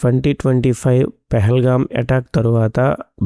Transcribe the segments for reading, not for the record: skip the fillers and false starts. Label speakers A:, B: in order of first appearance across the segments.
A: 2025 Pahalgam attack తరువాత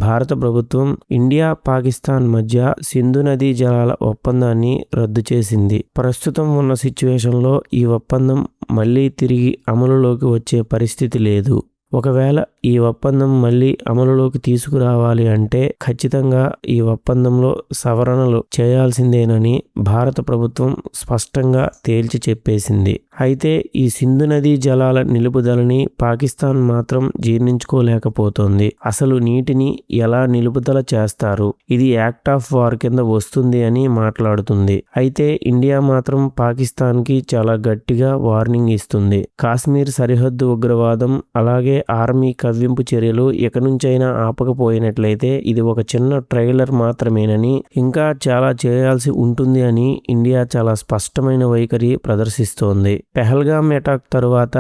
A: భారత ప్రభుత్వం ఇండియా, పాకిస్తాన్ మధ్య సింధు నదీ జలాల ఒప్పందాన్ని రద్దు చేసింది. ప్రస్తుతం ఉన్న సిచ్యువేషన్లో ఈ ఒప్పందం మళ్లీ తిరిగి అమలులోకి వచ్చే పరిస్థితి లేదు. ఒకవేళ ఈ ఒప్పందం మళ్లీ అమలులోకి తీసుకురావాలి అంటే ఖచ్చితంగా ఈ ఒప్పందంలో సవరణలు చేయాల్సిందేనని భారత ప్రభుత్వం స్పష్టంగా తేల్చి చెప్పేసింది. అయితే ఈ సింధు నదీ జలాల నిలుపుదలని పాకిస్తాన్ మాత్రం జీర్ణించుకోలేకపోతోంది. అసలు నీటిని ఎలా నిలుపుదల చేస్తారు, ఇది యాక్ట్ ఆఫ్ వార్ కింద వస్తుంది అని మాట్లాడుతుంది. అయితే ఇండియా మాత్రం పాకిస్తాన్కి చాలా గట్టిగా వార్నింగ్ ఇస్తుంది. కాశ్మీర్ సరిహద్దు ఉగ్రవాదం అలాగే ఆర్మీ కవ్వింపు చర్యలు ఇక నుంచైనా ఆపకపోయినట్లయితే ఇది ఒక చిన్న ట్రైలర్ మాత్రమేనని, ఇంకా చాలా చేయాల్సి ఉంటుంది అని ఇండియా చాలా స్పష్టమైన వైఖరి ప్రదర్శిస్తోంది. పెహల్గాం అటాక్ తరువాత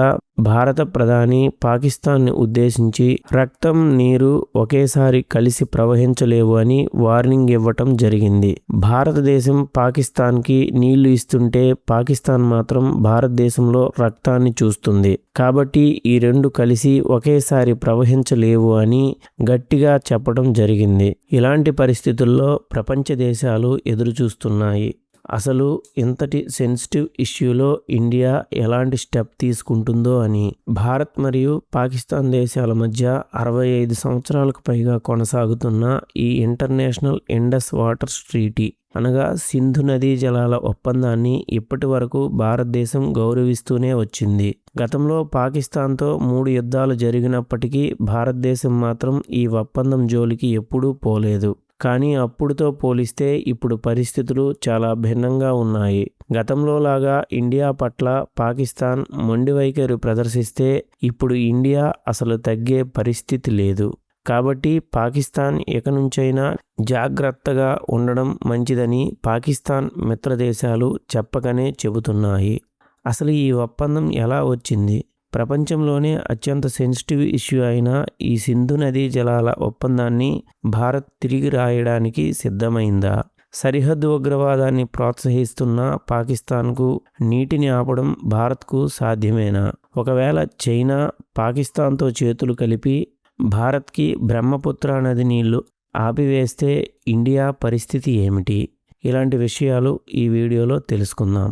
A: భారత ప్రధాని పాకిస్తాన్ని ఉద్దేశించి రక్తం, నీరు ఒకేసారి కలిసి ప్రవహించలేవు అని వార్నింగ్ ఇవ్వటం జరిగింది. భారతదేశం పాకిస్తాన్కి నీళ్లు ఇస్తుంటే పాకిస్తాన్ మాత్రం భారతదేశంలో రక్తాన్ని చూస్తుంది. కాబట్టి ఈ రెండు కలిసి ఒకేసారి ప్రవహించలేవు అని గట్టిగా చెప్పడం జరిగింది. ఇలాంటి పరిస్థితుల్లో ప్రపంచ దేశాలు ఎదురుచూస్తున్నాయి. అసలు ఇంతటి సెన్సిటివ్ ఇష్యూలో ఇండియా ఎలాంటి స్టెప్ తీసుకుంటుందో అని. భారత్ మరియు పాకిస్తాన్ దేశాల మధ్య 65 సంవత్సరాలకు పైగా కొనసాగుతున్న ఈ ఇంటర్నేషనల్ ఇండస్ వాటర్స్ ట్రీటీ అనగా సింధు నదీ జలాల ఒప్పందాన్ని ఇప్పటి వరకు భారతదేశం గౌరవిస్తూనే వచ్చింది. గతంలో పాకిస్తాన్తో 3 యుద్ధాలు జరిగినప్పటికీ భారతదేశం మాత్రం ఈ ఒప్పందం జోలికి ఎప్పుడూ పోలేదు. కానీ అప్పుడుతో పోలిస్తే ఇప్పుడు పరిస్థితులు చాలా భిన్నంగా ఉన్నాయి. గతంలో లాగా ఇండియా పట్ల పాకిస్తాన్ మొండి వైఖరి ప్రదర్శిస్తే ఇప్పుడు ఇండియా అసలు తగ్గే పరిస్థితి లేదు. కాబట్టి పాకిస్తాన్ ఇక నుంచైనా జాగ్రత్తగా ఉండడం మంచిదని పాకిస్తాన్ మిత్రదేశాలు చెప్పకనే చెబుతున్నాయి. అసలు ఈ ఒప్పందం ఎలా వచ్చింది? ప్రపంచంలోనే అత్యంత సెన్సిటివ్ ఇష్యూ అయిన ఈ సింధు నదీ జలాల ఒప్పందాన్ని భారత్ తిరిగి రాయడానికి సిద్ధమైందా? సరిహద్దు ఉగ్రవాదాన్ని ప్రోత్సహిస్తున్న పాకిస్తాన్కు నీటిని ఆపడం భారత్కు సాధ్యమేనా? ఒకవేళ చైనా పాకిస్తాన్తో చేతులు కలిపి భారత్కి బ్రహ్మపుత్ర నది నీళ్లు ఆపివేస్తే ఇండియా పరిస్థితి ఏమిటి? ఇలాంటి విషయాలు ఈ వీడియోలో తెలుసుకుందాం.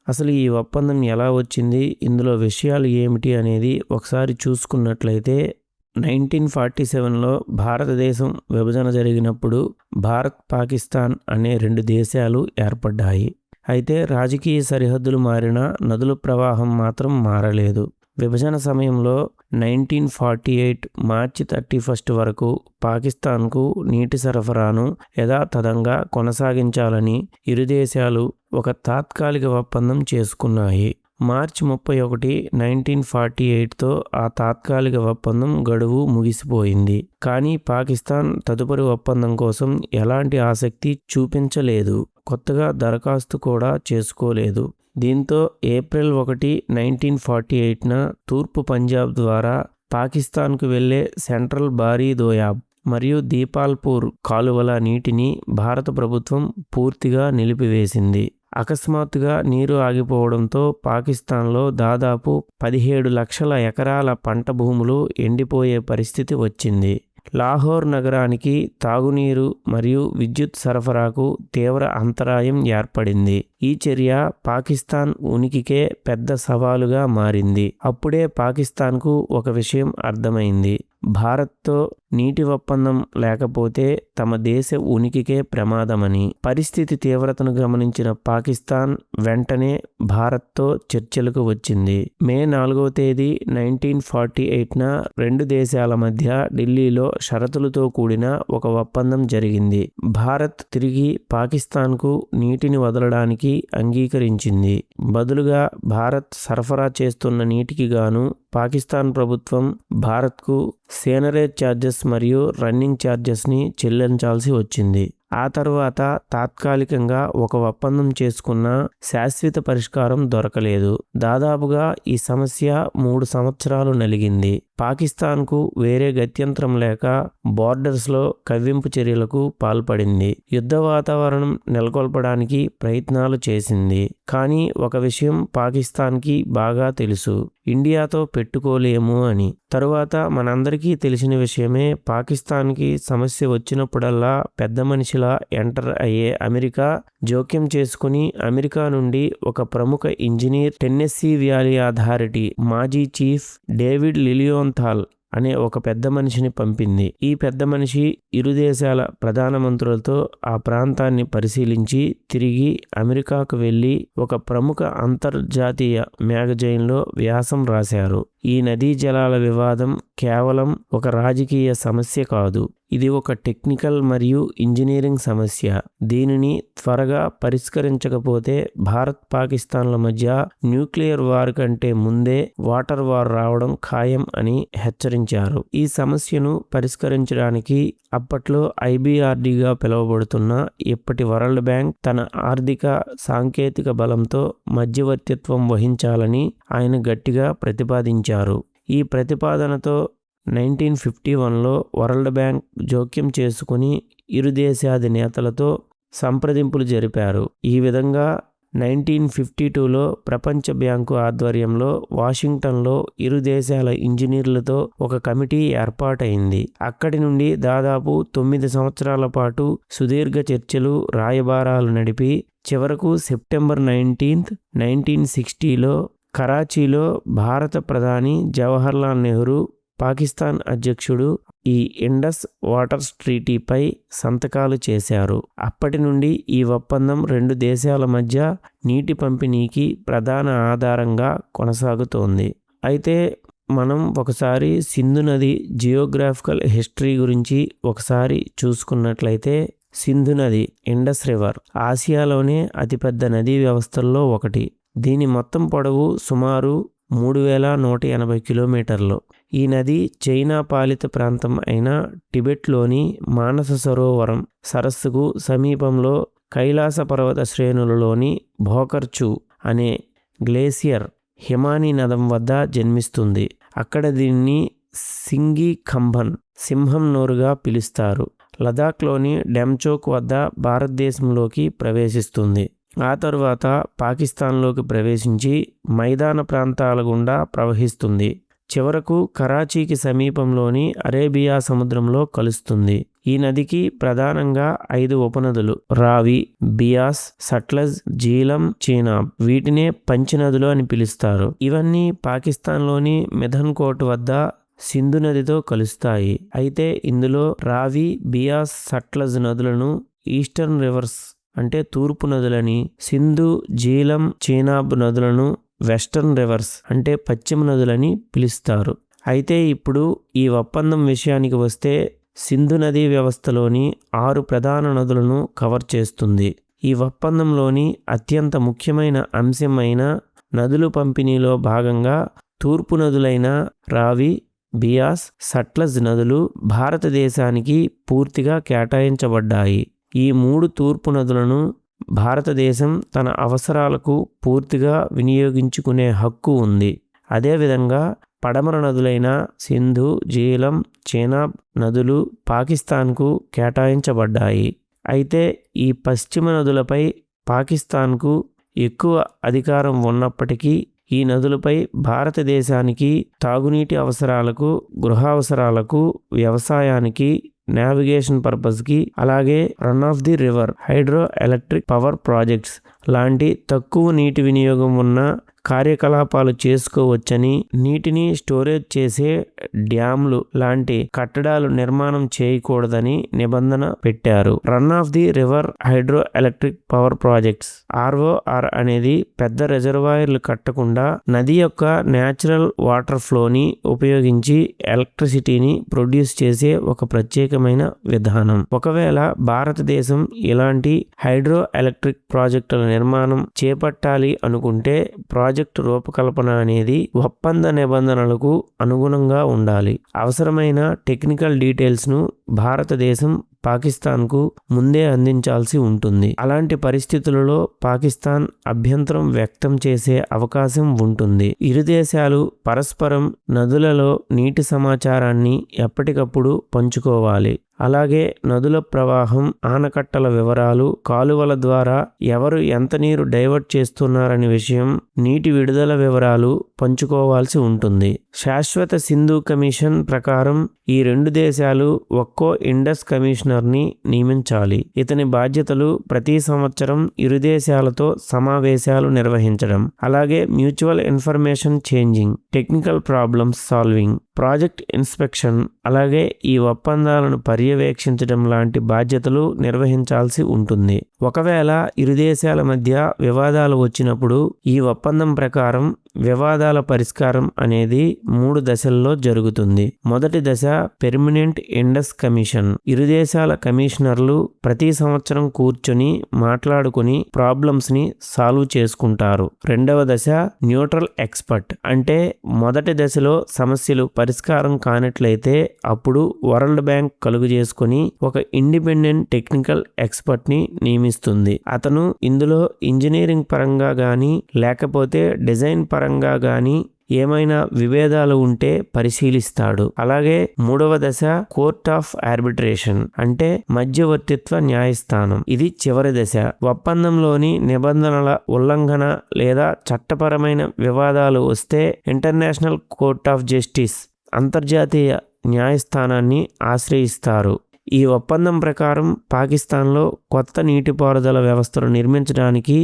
A: అసలు ఈ ఒప్పందం ఎలా వచ్చింది, ఇందులో విషయాలు ఏమిటి అనేది ఒకసారి చూసుకున్నట్లయితే 1947లో భారతదేశం విభజన జరిగినప్పుడు భారత్, పాకిస్తాన్ అనే 2 దేశాలు ఏర్పడ్డాయి. అయితే రాజకీయ సరిహద్దులు మారినా నదుల ప్రవాహం మాత్రం మారలేదు. విభజన సమయంలో 1948 మార్చి 31 వరకు పాకిస్తాన్కు నీటి సరఫరాను యథాతథంగా కొనసాగించాలని ఇరు దేశాలు ఒక తాత్కాలిక ఒప్పందం చేసుకున్నాయి. మార్చి 31, 1948తో ఆ తాత్కాలిక ఒప్పందం గడువు ముగిసిపోయింది. కానీ పాకిస్తాన్ తదుపరి ఒప్పందం కోసం ఎలాంటి ఆసక్తి చూపించలేదు. కొత్తగా దరఖాస్తు కూడా చేసుకోలేదు. దీంతో ఏప్రిల్ 1, 1948న తూర్పు పంజాబ్ ద్వారా పాకిస్తాన్కు వెళ్లే సెంట్రల్ బారీ దోయాబ్ మరియు దీపాల్పూర్ కాలువల నీటిని భారత ప్రభుత్వం పూర్తిగా నిలిపివేసింది. అకస్మాత్తుగా నీరు ఆగిపోవడంతో పాకిస్తాన్లో దాదాపు 17 లక్షల ఎకరాల పంట భూములు ఎండిపోయే పరిస్థితి వచ్చింది. లాహోర్ నగరానికి తాగునీరు మరియు విద్యుత్ సరఫరాకు తీవ్ర అంతరాయం ఏర్పడింది. ఈ చర్య పాకిస్తాన్ ఉనికికే పెద్ద సవాలుగా మారింది. అప్పుడే పాకిస్తాన్కు ఒక విషయం అర్థమైంది. భారత్తో నీటి ఒప్పందం లేకపోతే తమ దేశ ఉనికికే ప్రమాదమని. పరిస్థితి తీవ్రతను గమనించిన పాకిస్తాన్ వెంటనే భారత్తో చర్చలకు వచ్చింది. మే 4వ తేదీ 1948న 2 దేశాల మధ్య ఢిల్లీలో షరతులతో కూడిన ఒక ఒప్పందం జరిగింది. భారత్ తిరిగి పాకిస్తాన్కు నీటిని వదలడానికి అంగీకరించింది. బదులుగా భారత్ సరఫరా చేస్తున్న నీటికి గాను పాకిస్తాన్ ప్రభుత్వం భారత్కు సేనరేజ్ ఛార్జెస్ మరియు రన్నింగ్ ఛార్జెస్ని చెల్లించాల్సి వచ్చింది. ఆ తరువాత తాత్కాలికంగా ఒక ఒప్పందం చేసుకున్న శాశ్వత పరిష్కారం దొరకలేదు. దాదాపుగా ఈ సమస్య 3 సంవత్సరాలు నలిగింది. పాకిస్తాన్కు వేరే గత్యంతరం లేక బోర్డర్స్లో కవ్వింపు చర్యలకు పాల్పడింది. యుద్ధ వాతావరణం నెలకొల్పడానికి ప్రయత్నాలు చేసింది. కానీ ఒక విషయం పాకిస్తాన్కి బాగా తెలుసు. ఇండియాతో పెట్టుకోలేము అని. తరువాత మనందరికీ తెలిసిన విషయమే, పాకిస్తాన్కి సమస్య వచ్చినప్పుడల్లా పెద్ద మనిషిలా ఎంటర్ అయ్యే అమెరికా జోక్యం చేసుకుని అమెరికా నుండి ఒక ప్రముఖ ఇంజనీర్, టెన్నెస్సీ వ్యాలీ అథారిటీ మాజీ చీఫ్ డేవిడ్ లిలియోన్థాల్ అనే ఒక పెద్ద మనిషిని పంపింది. ఈ పెద్ద మనిషి ఇరు దేశాల ప్రధానమంత్రులతో ఆ ప్రాంతాన్ని పరిశీలించి తిరిగి అమెరికాకు వెళ్ళి ఒక ప్రముఖ అంతర్జాతీయ మ్యాగజైన్లో వ్యాసం రాశారు. ఈ నదీ జలాల వివాదం కేవలం ఒక రాజకీయ సమస్య కాదు, ఇది ఒక టెక్నికల్ మరియు ఇంజనీరింగ్ సమస్య. దీనిని త్వరగా పరిష్కరించకపోతే భారత్ పాకిస్తాన్ల మధ్య న్యూక్లియర్ వార్ కంటే ముందే వాటర్ వార్ రావడం ఖాయం అని హెచ్చరించారు. ఈ సమస్యను పరిష్కరించడానికి అప్పట్లో IBRDగా పిలువబడుతున్న ఇప్పటి వరల్డ్ బ్యాంక్ తన ఆర్థిక సాంకేతిక బలంతో మధ్యవర్తిత్వం వహించాలని ఆయన గట్టిగా ప్రతిపాదించారు. ఈ ప్రతిపాదనతో 1951లో వరల్డ్ బ్యాంక్ జోక్యం చేసుకుని ఇరు దేశాధినేతలతో సంప్రదింపులు జరిపారు. ఈ విధంగా 1952లో ప్రపంచ బ్యాంకు ఆధ్వర్యంలో వాషింగ్టన్లో ఇరు దేశాల ఇంజనీర్లతో ఒక కమిటీ ఏర్పాటైంది. అక్కడి నుండి దాదాపు 9 సంవత్సరాల పాటు సుదీర్ఘ చర్చలు, రాయబారాలు నడిపి చివరకు సెప్టెంబర్ 19, 1960లో కరాచీలో భారత ప్రధాని జవహర్లాల్ నెహ్రూ, పాకిస్తాన్ అధ్యక్షుడు ఈ ఇండస్ వాటర్స్ ట్రీటీపై సంతకాలు చేశారు. అప్పటి నుండి ఈ ఒప్పందం రెండు దేశాల మధ్య నీటి పంపిణీకి ప్రధాన ఆధారంగా కొనసాగుతోంది. అయితే మనం ఒకసారి సింధు నది జియోగ్రాఫికల్ హిస్టరీ గురించి ఒకసారి చూసుకున్నట్లయితే, సింధు నది, ఇండస్ రివర్ ఆసియాలోనే అతిపెద్ద నదీ వ్యవస్థల్లో ఒకటి. దీని మొత్తం పొడవు సుమారు 3180 కిలోమీటర్లు. ఈ నది చైనా పాలిత ప్రాంతం అయిన టిబెట్లోని మానస సరోవరం సరస్సుకు సమీపంలో కైలాస పర్వత శ్రేణులలోని భోకర్చు అనే గ్లేసియర్ హిమానీ నదం వద్ద జన్మిస్తుంది. అక్కడ దీన్ని సింగి ఖంబన్, సింహం నోరుగా పిలుస్తారు. లదాఖ్లోని డెమ్చోక్ వద్ద భారతదేశంలోకి ప్రవేశిస్తుంది. ఆ తరువాత పాకిస్తాన్లోకి ప్రవేశించి మైదాన ప్రాంతాల గుండా ప్రవహిస్తుంది. చివరకు కరాచీకి సమీపంలోని అరేబియా సముద్రంలో కలుస్తుంది. ఈ నదికి ప్రధానంగా 5 ఉపనదులు రావి, బియాస్, సట్లజ్, జీలం, చీనాబ్. వీటినే పంచనదులు అని పిలుస్తారు. ఇవన్నీ పాకిస్తాన్లోని మిథన్కోట్ వద్ద సింధు నదితో కలుస్తాయి. అయితే ఇందులో రావి, బియాస్, సట్లజ్ నదులను ఈస్టర్న్ రివర్స్ అంటే తూర్పు నదులని, సింధు, జీలం, చీనాబ్ నదులను వెస్టర్న్ రివర్స్ అంటే పశ్చిమ నదులని పిలుస్తారు. అయితే ఇప్పుడు ఈ ఒప్పందం విషయానికి వస్తే, సింధు నదీ వ్యవస్థలోని 6 ప్రధాన నదులను కవర్ చేస్తుంది. ఈ ఒప్పందంలోని అత్యంత ముఖ్యమైన అంశం అయిన నదుల పంపిణీలో భాగంగా తూర్పు నదులైన రావి, బియాస్, సట్లజ్ నదులు భారతదేశానికి పూర్తిగా కేటాయించబడ్డాయి. ఈ 3 తూర్పు నదులను భారతదేశం తన అవసరాలకు పూర్తిగా వినియోగించుకునే హక్కు ఉంది. అదేవిధంగా పడమర నదులైన సింధు, జీలం, చీనాబ్ నదులు పాకిస్తాన్కు కేటాయించబడ్డాయి. అయితే ఈ పశ్చిమ నదులపై పాకిస్తాన్కు ఎక్కువ అధికారం ఉన్నప్పటికీ ఈ నదులపై భారతదేశానికి తాగునీటి అవసరాలకు, గృహ అవసరాలకు, వ్యవసాయానికి, నావిగేషన్ పర్పస్కి, అలాగే run of the river, hydro electric power projects లాంటి తక్కువ నీటి వినియోగం ఉన్న కార్యకలాపాలు చేసుకోవచ్చని, నీటిని స్టోరేజ్ చేసే డ్యామ్లు లాంటి కట్టడాలు నిర్మాణం చేయకూడదని నిబంధన పెట్టారు. Run of the river hydro electric power projects ROR అనేది పెద్ద రిజర్వాయర్లు కట్టకుండా నది యొక్క న్యాచురల్ వాటర్ ఫ్లోని ఉపయోగించి ఎలక్ట్రిసిటీని ప్రొడ్యూస్ చేసే ఒక ప్రత్యేకమైన విధానం. ఒకవేళ భారతదేశం ఇలాంటి హైడ్రో ఎలక్ట్రిక్ ప్రాజెక్టుల నిర్మాణం చేపట్టాలి అనుకుంటే ప్రాజెక్టు రూపకల్పన అనేది ఒప్పంద నిబంధనలకు అనుగుణంగా ఉండాలి. అవసరమైన టెక్నికల్ డీటెయిల్స్ను భారతదేశం పాకిస్తాన్కు ముందే అందించాల్సి ఉంటుంది. అలాంటి పరిస్థితులలో పాకిస్తాన్ అభ్యంతరం వ్యక్తం చేసే అవకాశం ఉంటుంది. ఇరు దేశాలు పరస్పరం నదులలో నీటి సమాచారాన్ని ఎప్పటికప్పుడు పంచుకోవాలి. అలాగే నదుల ప్రవాహం, ఆనకట్టల వివరాలు, కాలువల ద్వారా ఎవరు ఎంత నీరు డైవర్ట్ చేస్తున్నారనే విషయం, నీటి విడుదల వివరాలు పంచుకోవాల్సి ఉంటుంది. శాశ్వత సింధు కమిషన్ ప్రకారం ఈ 2 దేశాలు ఒక్కో ఇండస్ కమిషనర్ని నియమించాలి. ఇతని బాధ్యతలు ప్రతి సంవత్సరం ఇరు దేశాలతో సమావేశాలు నిర్వహించడం, అలాగే mutual information changing, technical problems solving, project inspection, అలాగే ఈ ఒప్పందాలను పర్యవేక్షించడం లాంటి బాధ్యతలు నిర్వహించాల్సి ఉంటుంది. ఒకవేళ ఇరు దేశాల మధ్య వివాదాలు వచ్చినప్పుడు ఈ ఒప్పందం ప్రకారం వివాదాల పరిష్కారం అనేది 3 దశల్లో జరుగుతుంది. మొదటి దశ పెర్మనెంట్ ఇండస్ కమిషన్. ఇరు దేశాల కమిషనర్లు ప్రతి సంవత్సరం కూర్చొని మాట్లాడుకుని ప్రాబ్లమ్స్ ని సాల్వ్ చేసుకుంటారు. రెండవ దశ న్యూట్రల్ ఎక్స్పర్ట్. అంటే మొదటి దశలో సమస్యలు పరిష్కారం కానట్లయితే అప్పుడు వరల్డ్ బ్యాంక్ కలుగు చేసుకుని ఒక ఇండిపెండెంట్ టెక్నికల్ ఎక్స్పర్ట్ ని నియమిస్తుంది. అతను ఇందులో ఇంజనీరింగ్ పరంగా గానీ లేకపోతే డిజైన్ పరంగా గానీ ఏమైనా విభేదాలు ఉంటే పరిశీలిస్తాడు. అలాగే మూడవ దశ కోర్ట్ ఆఫ్ ఆర్బిట్రేషన్, అంటే మధ్యవర్తిత్వ న్యాయస్థానం. ఇది చివరి దశ. ఒప్పందంలోని నిబంధనల ఉల్లంఘన లేదా చట్టపరమైన వివాదాలు వస్తే ఇంటర్నేషనల్ కోర్ట్ ఆఫ్ జస్టిస్, అంతర్జాతీయ న్యాయస్థానాన్ని ఆశ్రయిస్తారు. ఈ ఒప్పందం ప్రకారం పాకిస్తాన్లో కొత్త నీటిపారుదల వ్యవస్థను నిర్మించడానికి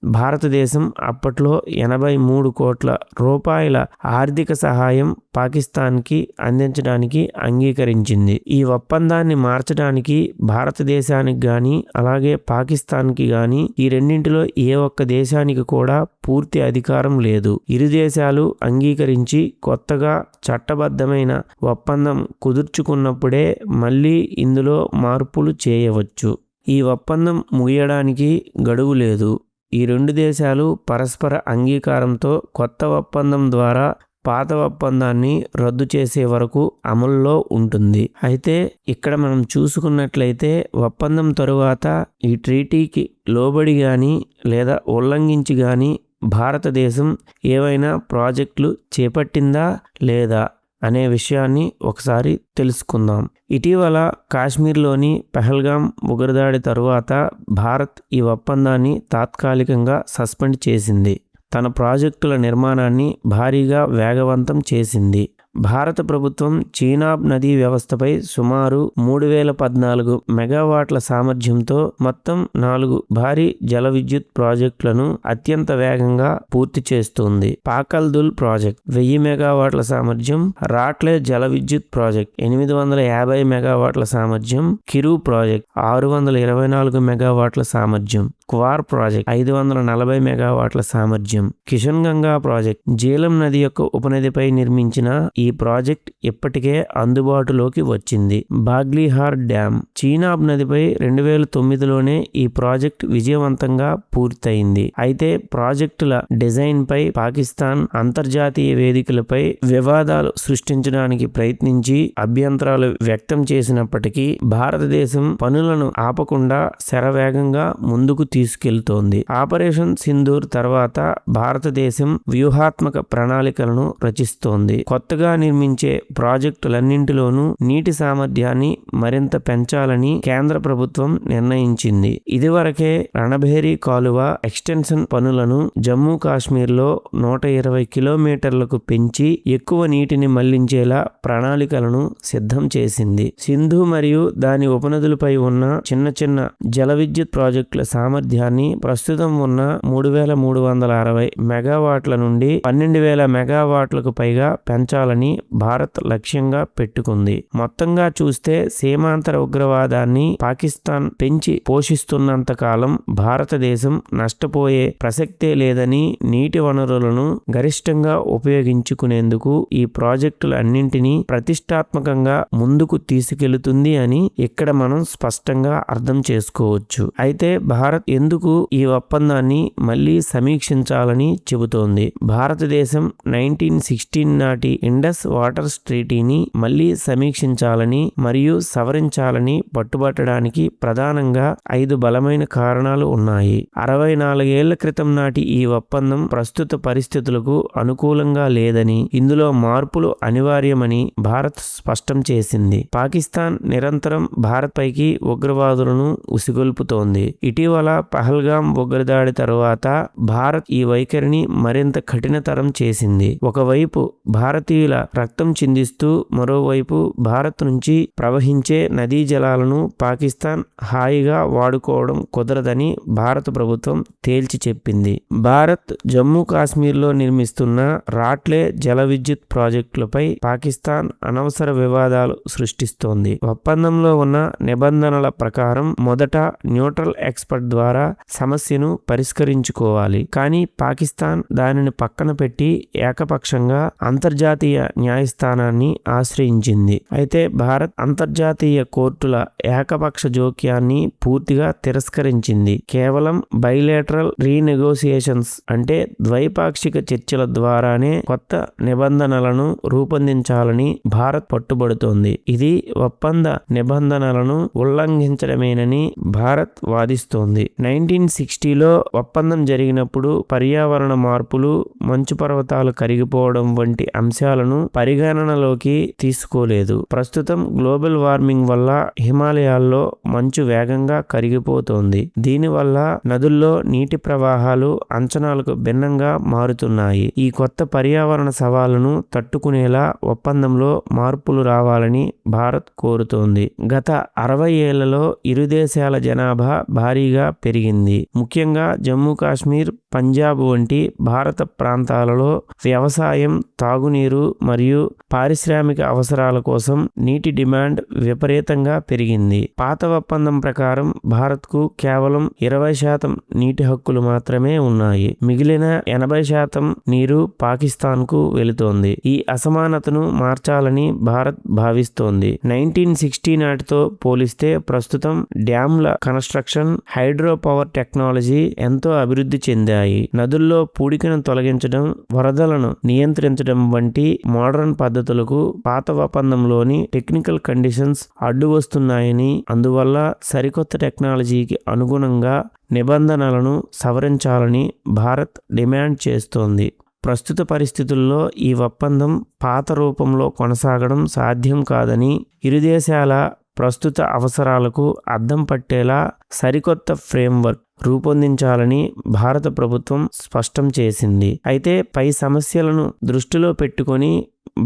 A: భారతదేశం అప్పట్లో 83 కోట్ల రూపాయల ఆర్థిక సహాయం పాకిస్తాన్కి అందించడానికి అంగీకరించింది. ఈ ఒప్పందాన్ని మార్చడానికి భారతదేశానికి గాని అలాగే పాకిస్తాన్కి గాని ఈ రెండింటిలో ఏ ఒక్క దేశానికి కూడా పూర్తి అధికారం లేదు. ఇరు దేశాలు అంగీకరించి కొత్తగా చట్టబద్ధమైన ఒప్పందం కుదుర్చుకున్నప్పుడే మళ్ళీ ఇందులో మార్పులు చేయవచ్చు. ఈ ఒప్పందం ముగియడానికి గడువు లేదు. ఈ 2 దేశాలు పరస్పర అంగీకారంతో కొత్త ఒప్పందం ద్వారా పాత ఒప్పందాన్ని రద్దు చేసే వరకు అమల్లో ఉంటుంది. అయితే ఇక్కడ మనం చూసుకున్నట్లయితే ఒప్పందం తరువాత ఈ ట్రీటీకి లోబడి గాని లేదా ఉల్లంఘించి గాని భారతదేశం ఏవైనా ప్రాజెక్టులు చేపట్టిందా లేదా అనే విషయాన్ని ఒకసారి తెలుసుకుందాం. ఇటీవల కాశ్మీర్లోని పహల్గాం ఉగ్రదాడి తరువాత భారత్ ఈ ఒప్పందాన్ని తాత్కాలికంగా సస్పెండ్ చేసింది. తన ప్రాజెక్టుల నిర్మాణాన్ని భారీగా వేగవంతం చేసింది. భారత ప్రభుత్వం చీనాబ్ నదీ వ్యవస్థపై సుమారు 3014 మెగావాట్ల సామర్థ్యంతో మొత్తం 4 భారీ జల విద్యుత్ ప్రాజెక్టులను అత్యంత వేగంగా పూర్తి చేస్తోంది. పాకల్దుల్ ప్రాజెక్ట్ 1000 మెగావాట్ల సామర్థ్యం, రాట్లే జల విద్యుత్ ప్రాజెక్ట్ 850 మెగావాట్ల సామర్థ్యం, కిరు ప్రాజెక్ట్ 624 మెగావాట్ల సామర్థ్యం, క్వార్ ప్రాజెక్ట్ 540 మెగావాట్ల సామర్థ్యం, కిషన్ గంగా ప్రాజెక్ట్ జీలం నది యొక్క ఉపనదిపై నిర్మించిన ఈ ప్రాజెక్ట్ ఇప్పటికే అందుబాటులోకి వచ్చింది. బాగ్లీహార్ డ్యామ్ చీనాబ్ నదిపై 2009లోనే ఈ ప్రాజెక్ట్ విజయవంతంగా పూర్తయింది. అయితే ప్రాజెక్టుల డిజైన్ పై పాకిస్తాన్ అంతర్జాతీయ వేదికలపై వివాదాలు సృష్టించడానికి ప్రయత్నించి అభ్యంతరాలు వ్యక్తం చేసినప్పటికీ భారతదేశం పనులను ఆపకుండా శరవేగంగా ముందుకు తీసుకెళ్తోంది. ఆపరేషన్ సింధూర్ తర్వాత భారతదేశం వ్యూహాత్మక ప్రణాళికలను రచిస్తోంది. కొత్తగా నిర్మించే ప్రాజెక్టులన్నింటిలోనూ నీటి సామర్థ్యాన్ని మరింత పెంచాలని కేంద్ర ప్రభుత్వం నిర్ణయించింది. ఇదివరకే రణభేరీ కాలువ ఎక్స్టెన్షన్ పనులను జమ్మూ కాశ్మీర్లో 120 కిలోమీటర్లకు పెంచి ఎక్కువ నీటిని మళ్లించేలా ప్రణాళికలను సిద్ధం చేసింది. సింధు మరియు దాని ఉపనదులపై ఉన్న చిన్న చిన్న జల విద్యుత్ ప్రాజెక్టుల సామర్థ్యాన్ని ప్రస్తుతం ఉన్న 3360 మెగావాట్ల నుండి 12000 మెగావాట్లకు పైగా పెంచాలని భారత్ లక్ష్యంగా పెట్టుకుంది. మొత్తంగా చూస్తే సీమాంతర ఉగ్రవాదాన్ని పాకిస్తాన్ పెంచి పోషిస్తున్నంత కాలం భారతదేశం నష్టపోయే ప్రసక్తే లేదని, నీటి వనరులను గరిష్టంగా ఉపయోగించుకునేందుకు ఈ ప్రాజెక్టులన్నింటినీ ప్రతిష్టాత్మకంగా ముందుకు తీసుకెళ్తుంది అని ఇక్కడ మనం స్పష్టంగా అర్థం చేసుకోవచ్చు. అయితే భారత్ ఎందుకు ఈ ఒప్పందాన్ని మళ్లీ సమీక్షించాలని చెబుతోంది. భారతదేశం 1916 నాటి ఇండస్ వాటర్ ట్రీటీని మళ్లీ సమీక్షించాలని మరియు సవరించాలని పట్టుబట్టడానికి ప్రధానంగా 5 బలమైన కారణాలు ఉన్నాయి. 64 ఏళ్ల క్రితం నాటి ఈ ఒప్పందం ప్రస్తుత పరిస్థితులకు అనుకూలంగా లేదని, ఇందులో మార్పులు అనివార్యమని భారత్ స్పష్టం చేసింది. పాకిస్తాన్ నిరంతరం భారత్ పైకి ఉగ్రవాదులను ఉసిగొల్పుతోంది. ఇటీవల పహల్గాం ఉగ్రదాడి తరువాత భారత్ ఈ వైఖరిని మరింత కఠినతరం చేసింది. ఒకవైపు భారతీయుల రక్తం చిందిస్తూ, మరోవైపు భారత్ నుంచి ప్రవహించే నదీ జలాలను పాకిస్తాన్ హాయిగా వాడుకోవడం కుదరదని భారత ప్రభుత్వం తేల్చి చెప్పింది. భారత్ జమ్మూ కాశ్మీర్లో నిర్మిస్తున్న రాట్లే జల విద్యుత్ ప్రాజెక్టులపై పాకిస్తాన్ అనవసర వివాదాలు సృష్టిస్తోంది. ఒప్పందంలో ఉన్న నిబంధనల ప్రకారం మొదట న్యూట్రల్ ఎక్స్పర్ట్ ద్వారా సమస్యను పరిష్కరించుకోవాలి. కానీ పాకిస్తాన్ దానిని పక్కన పెట్టి ఏకపక్షంగా అంతర్జాతీయ న్యాయస్థానాన్ని ఆశ్రయించింది. అయితే భారత్ అంతర్జాతీయ కోర్టుల ఏకపక్ష జోక్యాన్ని పూర్తిగా తిరస్కరించింది. కేవలం బైలేటరల్ రీనెగోసియేషన్స్ అంటే ద్వైపాక్షిక చర్చల ద్వారానే కొత్త నిబంధనలను రూపొందించాలని భారత్ పట్టుబడుతోంది. ఇది ఒప్పంద నిబంధనలను ఉల్లంఘించడమేనని భారత్ వాదిస్తోంది. 1960లో ఒప్పందం జరిగినప్పుడు పర్యావరణ మార్పులు, మంచు పర్వతాలు కరిగిపోవడం వంటి అంశాలను పరిగణనలోకి తీసుకోలేదు. ప్రస్తుతం గ్లోబల్ వార్మింగ్ వల్ల హిమాలయాల్లో మంచు వేగంగా కరిగిపోతోంది. దీనివల్ల నదుల్లో నీటి ప్రవాహాలు అంచనాలకు భిన్నంగా మారుతున్నాయి. ఈ కొత్త పర్యావరణ సవాళ్లను తట్టుకునేలా ఒప్పందంలో మార్పులు రావాలని భారత్ కోరుతోంది. గత 60 ఏళ్లలో ఇరు దేశాల జనాభా భారీగా పెరిగింది. ముఖ్యంగా జమ్మూ కాశ్మీర్, పంజాబ్ వంటి భారత ప్రాంతాలలో వ్యవసాయం, తాగునీరు మరియు పారిశ్రామిక అవసరాల కోసం నీటి డిమాండ్ విపరీతంగా పెరిగింది. పాత ఒప్పందం ప్రకారం భారత్కు కేవలం 20% నీటి హక్కులు మాత్రమే ఉన్నాయి. మిగిలిన 80% నీరు పాకిస్తాన్కు వెళుతోంది. ఈ అసమానతను మార్చాలని భారత్ భావిస్తోంది. 1960 నాటితో పోలిస్తే ప్రస్తుతం డ్యాంల కన్స్ట్రక్షన్, హైడ్రో పవర్ టెక్నాలజీ ఎంతో అభివృద్ధి చెందాయి. నదుల్లో పూడికను తొలగించడం, వరదలను నియంత్రించడం వంటి మోడర్న్ పద్ధతులకు పాత ఒప్పందంలోని టెక్నికల్ కండిషన్స్ అడ్డు వస్తున్నాయని, అందువల్ల సరికొత్త టెక్నాలజీకి అనుగుణంగా నిబంధనలను సవరించాలని భారత్ డిమాండ్ చేస్తోంది. ప్రస్తుత పరిస్థితుల్లో ఈ ఒప్పందం పాత రూపంలో కొనసాగడం సాధ్యం కాదని, ఇరు దేశాల ప్రస్తుత అవసరాలకు అద్దం పట్టేలా సరికొత్త ఫ్రేమ్వర్క్ రూపొందించాలని భారత ప్రభుత్వం స్పష్టం చేసింది. అయితే పై సమస్యలను దృష్టిలో పెట్టుకొని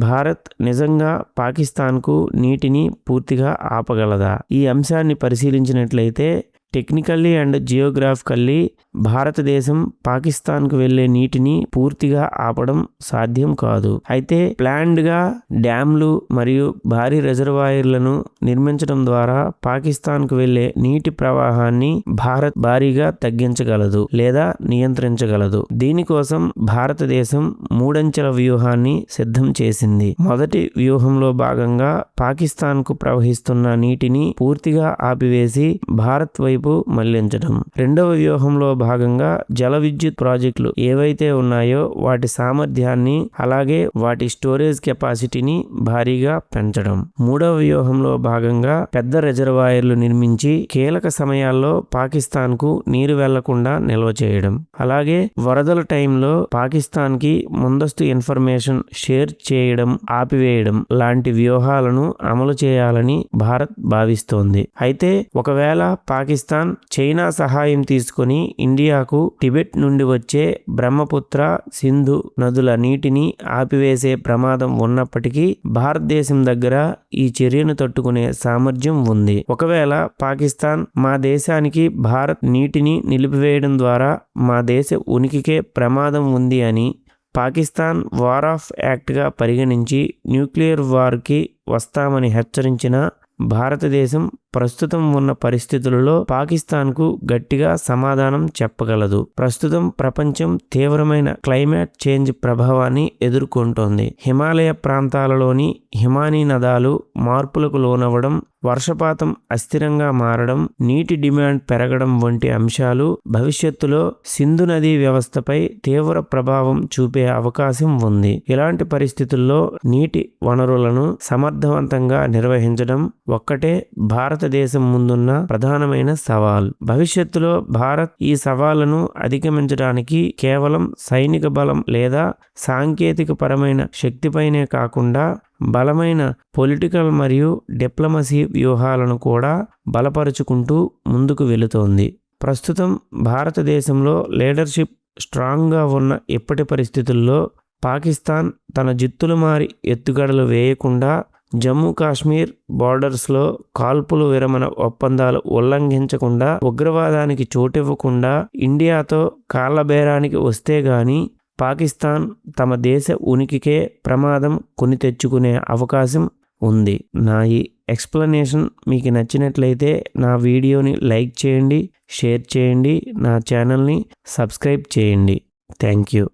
A: భారత్ నిజంగా పాకిస్తాన్కు నీటిని పూర్తిగా ఆపగలదా? ఈ అంశాన్ని పరిశీలించినట్లయితే టెక్నికల్లీ అండ్ జియోగ్రాఫికల్లీ భారతదేశం పాకిస్తాన్కు వెళ్లే నీటిని పూర్తిగా ఆపడం సాధ్యం కాదు. అయితే ప్లాన్డ్గా డ్యాంలు మరియు భారీ రిజర్వాయర్లను నిర్మించడం ద్వారా పాకిస్తాన్కు వెళ్లే నీటి ప్రవాహాన్ని భారత్ భారీగా తగ్గించగలదు లేదా నియంత్రించగలదు. దీనికోసం భారతదేశం 3 అంచెల వ్యూహాన్ని సిద్ధం చేసింది. మొదటి వ్యూహంలో భాగంగా పాకిస్తాన్కు ప్రవహిస్తున్న నీటిని పూర్తిగా ఆపివేసి భారత్ వైపు మళ్లించడం. రెండవ వ్యూహంలో భాగంగా జల విద్యుత్ ప్రాజెక్టులు ఏవైతే ఉన్నాయో వాటి సామర్థ్యాన్ని, అలాగే వాటి స్టోరేజ్ కెపాసిటీని భారీగా పెంచడం. మూడవ వ్యూహంలో భాగంగా పెద్ద రిజర్వాయర్లు నిర్మించి కీలక సమయాల్లో పాకిస్తాన్కు నీరు వెళ్లకుండా నిల్వ చేయడం. అలాగే వరదల టైంలో పాకిస్తాన్కి ముందస్తు ఇన్ఫర్మేషన్ షేర్ చేయడం, ఆపివేయడం లాంటి వ్యూహాలను అమలు చేయాలని భారత్ భావిస్తోంది. అయితే ఒకవేళ పాకిస్తాన్ చైనా సహాయం తీసుకుని ఇండియాకు టిబెట్ నుండి వచ్చే బ్రహ్మపుత్ర, సింధు నదుల నీటిని ఆపివేసే ప్రమాదం ఉన్నప్పటికీ భారతదేశం దగ్గర ఈ చర్యను తట్టుకునే సామర్థ్యం ఉంది. ఒకవేళ పాకిస్తాన్ మా దేశానికి భారత్ నీటిని నిలిపివేయడం ద్వారా మా దేశ ఉనికికే ప్రమాదం ఉంది అని పాకిస్తాన్ వార్ ఆఫ్ యాక్ట్గా పరిగణించి న్యూక్లియర్ వార్కి వస్తామని హెచ్చరించిన భారతదేశం ప్రస్తుతం ఉన్న పరిస్థితులలో పాకిస్తాన్కు గట్టిగా సమాధానం చెప్పగలదు. ప్రస్తుతం ప్రపంచం తీవ్రమైన క్లైమేట్ చేంజ్ ప్రభావాన్ని ఎదుర్కొంటోంది. హిమాలయ ప్రాంతాలలోని హిమానీ నదాలు మార్పులకు లోనవ్వడం, వర్షపాతం అస్థిరంగా మారడం, నీటి డిమాండ్ పెరగడం వంటి అంశాలు భవిష్యత్తులో సింధు నదీ వ్యవస్థపై తీవ్ర ప్రభావం చూపే అవకాశం ఉంది. ఇలాంటి పరిస్థితుల్లో నీటి వనరులను సమర్థవంతంగా నిర్వహించడం ఒక్కటే భారతదేశం ముందున్న ప్రధానమైన సవాల్. భవిష్యత్తులో భారత్ ఈ సవాళ్లను అధిగమించడానికి కేవలం సైనిక బలం లేదా సాంకేతిక పరమైన శక్తిపైనే కాకుండా బలమైన పొలిటికల్ మరియు డిప్లొమసీ వ్యూహాలను కూడా బలపరుచుకుంటూ ముందుకు వెళుతోంది. ప్రస్తుతం భారతదేశంలో లీడర్షిప్ స్ట్రాంగ్గా ఉన్న ఇప్పటి పరిస్థితుల్లో పాకిస్తాన్ తన జిత్తులు మారి ఎత్తుగడలు వేయకుండా జమ్మూ కాశ్మీర్ బోర్డర్స్లో కాల్పులు విరమణ ఒప్పందాలు ఉల్లంఘించకుండా, ఉగ్రవాదానికి చోటివ్వకుండా ఇండియాతో కాళ్లబేరానికి వస్తే గాని పాకిస్తాన్ తమ దేశ ఉనికికే ప్రమాదం కొని తెచ్చుకునే అవకాశం ఉంది. నా ఈ ఎక్స్ప్లెనేషన్ మీకు నచ్చినట్లయితే నా వీడియోని లైక్ చేయండి, షేర్ చేయండి, నా ఛానల్ని సబ్స్క్రైబ్ చేయండి. Thank you.